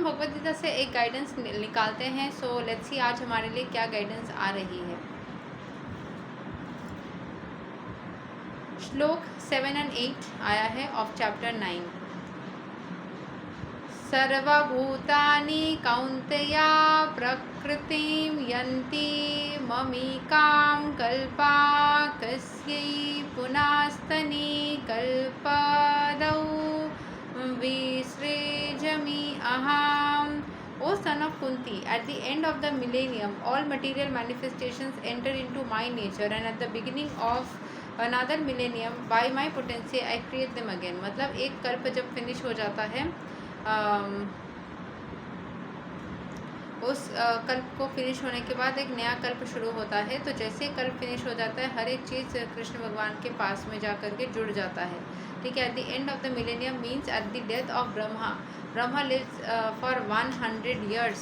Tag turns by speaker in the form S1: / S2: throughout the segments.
S1: हम भगवद गीता से एक गाइडेंस निकालते हैं। सो लेट्स सी आज हमारे लिए क्या गाइडेंस आ रही है। श्लोक 7 और 8 आया है ऑफ चैप्टर 9। सर्वभूतानि कौन्तेया प्रकृतिं यन्ति ममिकां कल्पा कस्यै पुनास्तनि कल्पदौ विसृजमि अहम्। O son of Kunti, at the end of the millennium, all material manifestations enter into my nature, and at the beginning of another millennium, by my potency, I create them again. मतलब एक कल्प जब finish हो जाता है, उस कल्प को फिनिश होने के बाद एक नया कल्प शुरू होता है। तो जैसे कल्प फिनिश हो जाता है, हर एक चीज़ कृष्ण भगवान के पास में जा कर के जुड़ जाता है। ठीक है। At the end of the millennium means at the death of Brahma lives for 100 years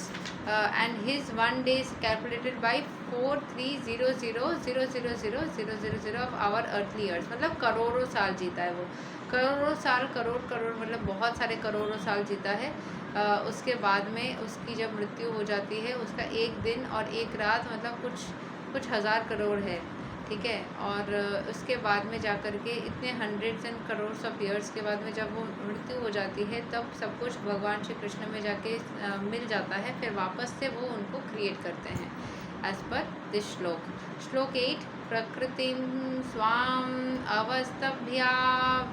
S1: and his one day is calculated by 4300000000 of our earthly years। मतलब करोड़ों साल जीता है वो। करोड़ों साल, करोड़ मतलब बहुत सारे करोड़ों साल जीता है। उसके बाद में उसकी जब मृत्यु हो जाती है, उसका एक दिन और एक रात मतलब कुछ हज़ार करोड़ है। ठीक है। और उसके बाद में जा कर के इतने hundreds and crores of years के बाद में जब वो मृत्यु हो जाती है, तब सब कुछ भगवान श्री कृष्ण में जाके मिल जाता है। फिर वापस से वो उनको क्रिएट करते हैं एज पर दिस श्लोक। श्लोक 8 प्रकृतिं स्वाम अवस्थभ्या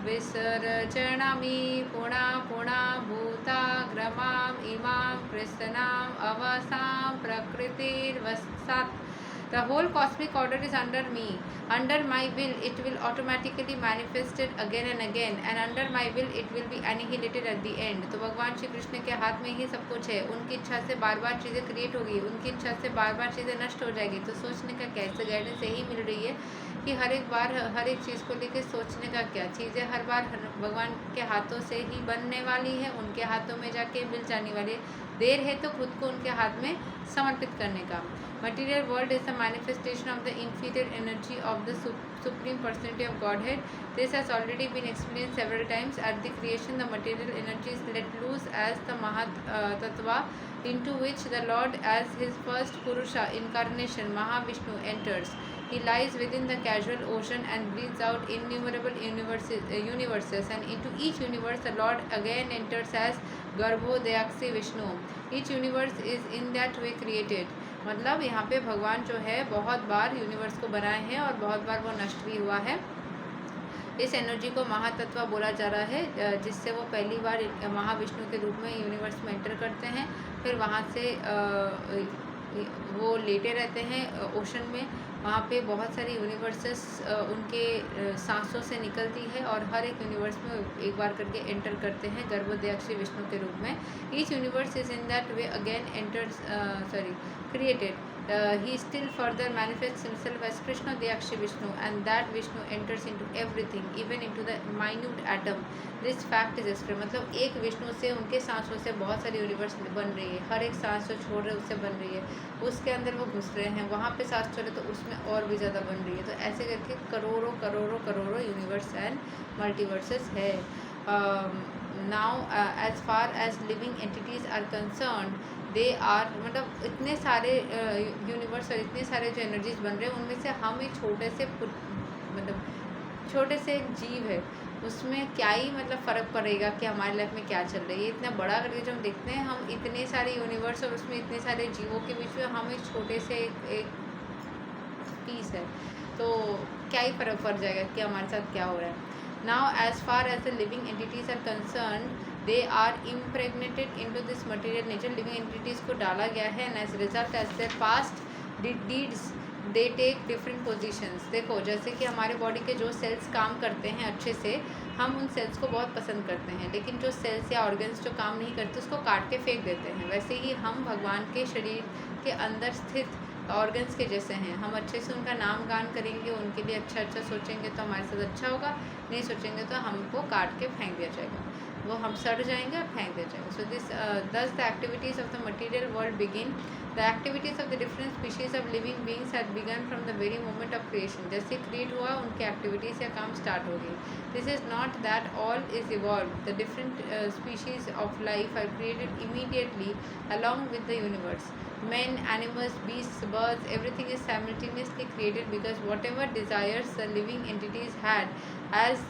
S1: विसर्जनामि पुनः भूताग्रमाम् इमां कृष्णाम् अवसां प्रकृतिर्वसात्। The whole cosmic order is under me. Under my will, it will automatically manifested again and again, and under my will, it will be annihilated at the end. तो भगवान श्री कृष्ण के हाथ में ही सब कुछ है। उनकी इच्छा से बार बार चीज़ें क्रिएट होगी, उनकी इच्छा से बार बार चीज़ें नष्ट हो जाएगी। तो सोचने का क्या, इससे गाइडेंस यही मिल रही है कि हर एक बार हर एक चीज़ को लेकर सोचने का क्या, चीज़ें हर बार भगवान के हाथों से ही बनने वाली है, उनके हाथों में जाके मिल जाने वाली है। देर है तो खुद को उनके हाथ में समर्पित करने का। Material world is a manifestation of the inferior energy of the Supreme Personality of Godhead. This has already been explained several times. At the creation, the material energy is let loose as the Mahat Tattva, into which the Lord, as his first Purusha incarnation, Mahavishnu, enters. He lies within the casual ocean and breathes out innumerable universes, and into each universe the Lord again enters as Garbhodayakshi Vishnu. Each universe is in that way created. मतलब यहाँ पे भगवान जो है बहुत बार universe को बनाए हैं और बहुत बार वो नष्ट भी हुआ है। इस एनर्जी को महातत्व बोला जा रहा है, जिससे वो पहली बार महाविष्णु के रूप में यूनिवर्स में एंटर करते हैं। फिर वहाँ से वो लेटे रहते हैं ओशन में। वहाँ पे बहुत सारी यूनिवर्सेस उनके सांसों से निकलती है और हर एक यूनिवर्स में एक बार करके एंटर करते हैं गर्भोदयाक्षी विष्णु के रूप में। Each universe is in that way again enters created. He still further manifests himself as Krishna Dayakshi Vishnu, and that Vishnu enters into everything, even into the minute atom. This fact is explained। मतलब एक विष्णु से, उनके सांसों से बहुत सारी universe बन रही है। हर एक सांस जो छोड़ रहे उससे बन रही है, उसके अंदर वो घुस रहे हैं। वहाँ पे सांस छोड़े तो उसमें और भी ज़्यादा बन रही है। तो ऐसे करके करोड़ों यूनिवर्स एंड मल्टीवर्सेस है। Now as far as living entities are concerned, they are मतलब इतने सारे यूनिवर्स और इतने सारे जो एनर्जीज बन रहे हैं, उनमें से हम एक छोटे से एक जीव है। उसमें क्या ही मतलब फ़र्क पड़ेगा कि हमारी लाइफ में क्या चल रही है। इतना बड़ा करके जो हम देखते हैं, हम इतने सारे यूनिवर्स और उसमें इतने सारे जीवों के बीच में हम एक छोटे से एक पीस है। तो क्या ही फ़र्क पड़ जाएगा कि हमारे साथ क्या हो रहा है। Now as far as the living entities are concerned, they are impregnated into this material nature। living entities को डाला गया है, and as a result as their past deeds they take different positions। देखो, जैसे कि हमारे बॉडी के जो सेल्स काम करते हैं अच्छे से, हम उन सेल्स को बहुत पसंद करते हैं, लेकिन जो सेल्स या ऑर्गन्स जो काम नहीं करते उसको काट के फेंक देते हैं। वैसे ही हम भगवान के शरीर के अंदर स्थित ऑर्गन्स के जैसे हैं। हम अच्छे से उनका नाम गान करेंगे, उनके लिए अच्छा सोचेंगे तो हमारे साथ अच्छा होगा, नहीं सोचेंगे तो हमको काट के फेंक दिया जाएगा। वो हम सड़ जाएंगे और फेंक दे जाएंगे. So this thus the activities of the material world begin. The activities of the different species of living beings had begun from the very moment of creation. जैसे क्रिएट हुआ उनकी एक्टिविटीज़ या काम स्टार्ट हो गई. This is not that all is evolve. The different species of life are created immediately along with the universe. Men, animals, beasts, birds, everything is simultaneously created because whatever desires the living entities had as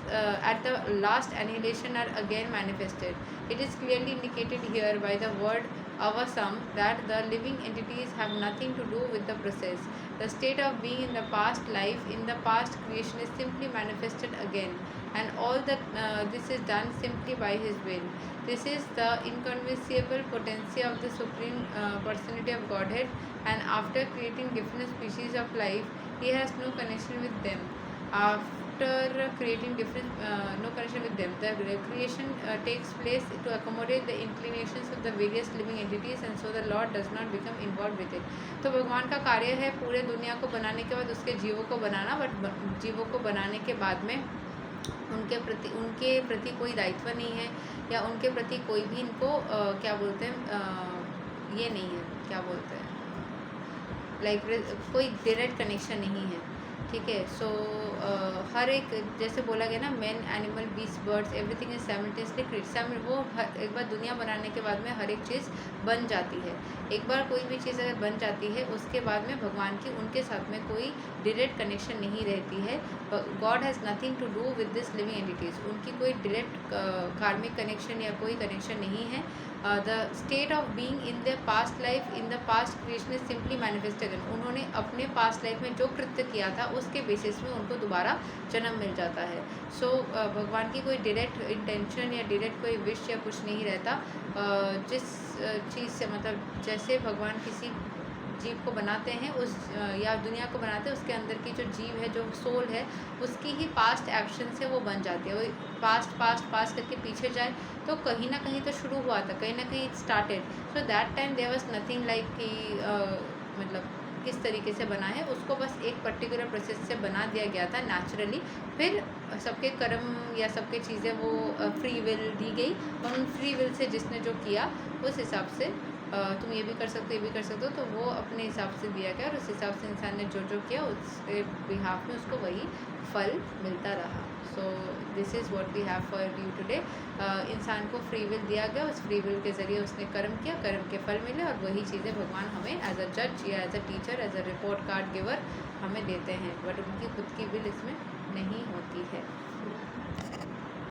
S1: at the last annihilation are again manifested. It is clearly indicated here by the word avasam that the living entities have nothing to do with the process. The state of being in the past life, in the past creation is simply manifested again, and all that this is done simply by His will. This is the inconceivable potency of the Supreme Personality of Godhead, and after creating different species of life, He has no connection with them. After creating different no connection with them, the creation takes place to accommodate the inclinations of the various living entities, and so the Lord does not become involved with it. तो भगवान का कार्य है पूरे दुनिया को बनाने के बाद उसके जीवों को बनाना, बट जीवों को बनाने के बाद में उनके प्रति कोई दायित्व नहीं है, या उनके प्रति कोई भी इनको क्या बोलते हैं, ये नहीं है, क्या बोलते हैं, लाइक कोई डायरेक्ट कनेक्शन नहीं है. ठीक है. सो हर एक जैसे बोला गया ना, man, animal, beast, birds, everything is simultaneously created. वो एक बार दुनिया बनाने के बाद में हर एक चीज़ बन जाती है. एक बार कोई भी चीज़ अगर बन जाती है उसके बाद में भगवान की उनके साथ में कोई डायरेक्ट कनेक्शन नहीं रहती है. God has nothing to do with this living entities. उनकी कोई डायरेक्ट कार्मिक कनेक्शन या कोई कनेक्शन नहीं है. The state of being in the past life, in the past creation is simply manifested. उन्होंने अपने पास्ट लाइफ में जो कृत्य किया था उसके बेसिस में उनको दोबारा जन्म मिल जाता है. सो भगवान की कोई डायरेक्ट इंटेंशन या डायरेक्ट कोई विश या कुछ नहीं रहता. जिस चीज़ से मतलब जैसे भगवान किसी जीव को बनाते हैं उस या दुनिया को बनाते हैं, उसके अंदर की जो जीव है, जो सोल है, उसकी ही पास्ट एक्शन से वो बन जाती है. वो पास्ट करके पीछे जाए तो कहीं ना कहीं तो शुरू हुआ था, कहीं ना कहीं it started. So that time there was nothing like कि मतलब किस तरीके से बना है, उसको बस एक पर्टिकुलर प्रोसेस से बना दिया गया था नेचुरली. फिर सबके कर्म या सबके चीज़ें वो फ्री विल दी गई, और उन फ्री विल से जिसने जो किया उस हिसाब से तुम ये भी कर सकते हो, ये भी कर सकते हो, तो वो अपने हिसाब से दिया गया, और उस हिसाब से इंसान ने जो जो किया उसके बिहाफ में उसको वही फल मिलता रहा. So this is what we have for you today. इंसान को फ्री विल दिया गया, उस फ्री विल के ज़रिए उसने कर्म किया, कर्म के फल मिले, और वही चीज़ें भगवान हमें एज अ जज या as a teacher, as a report card giver हमें देते हैं, बट उनकी खुद की विल इसमें नहीं होती है.